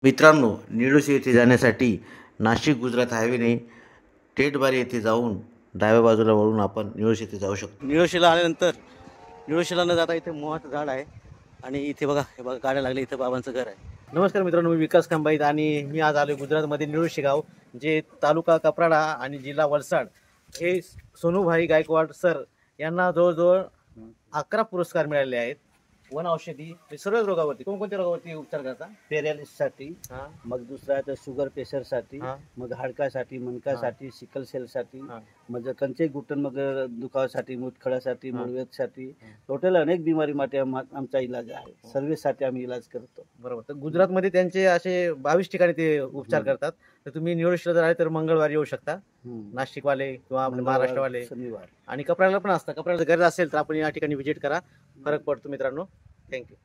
मित्रांनो, निळोशी येथे जाण्यासाठी नाशिक गुजरात हायवेने टेटबारी येथे जाऊन डाव्या बाजूला वळून आपण निळोशी येथे जाऊ शकतो. निळोशीला आल्यानंतर निळोशीला न जाता इथे मोहाचं झाड आहे आणि इथे बघा हे बघा गाड्या लागले, इथं बाबांचं घर आहे. नमस्कार मित्रांनो, मी विकास खांबाईत आणि मी आज आलो गुजरातमध्ये निळोशी गाव, जे तालुका कपराडा आणि जिल्हा वलसाड. हे सोनूभाई गायकवाड सर यांना जवळजवळ 11 पुरस्कार मिळाले आहेत. वन औषधी सर्व रोगावरती, कोणकोणत्या रोगावरती उपचार करता? पेरॅलिससाठी, मग दुसरा आहे तर शुगर पेशरसाठी, हा. मग हाडकासाठी, मनकासाठी, सिकल सेलसाठी, हा. मग कंचे गुटन मग दुखावासाठी, मुतखड्यासाठी, हा. मुळव्याधसाठी, टोटल अनेक बिमारी માટે आमचा इलाज आहे. सर्व्हिससाठी आम्ही इलाज करतो. बरोबर. तर गुजरातमध्ये त्यांचे असे 22 ठिकाणी ते उपचार करतात. तर तुम्ही निळोशीला जर आले तर मंगळवारी येऊ शकता. नाशिकवाले किंवा आपले महाराष्ट्रवाले शनिवार आणि कपड्याला पण असतं. कपड्याला गरज असेल तर आपण या ठिकाणी व्हिजिट करा, फरक पडतो मित्रांनो. थँक्यू.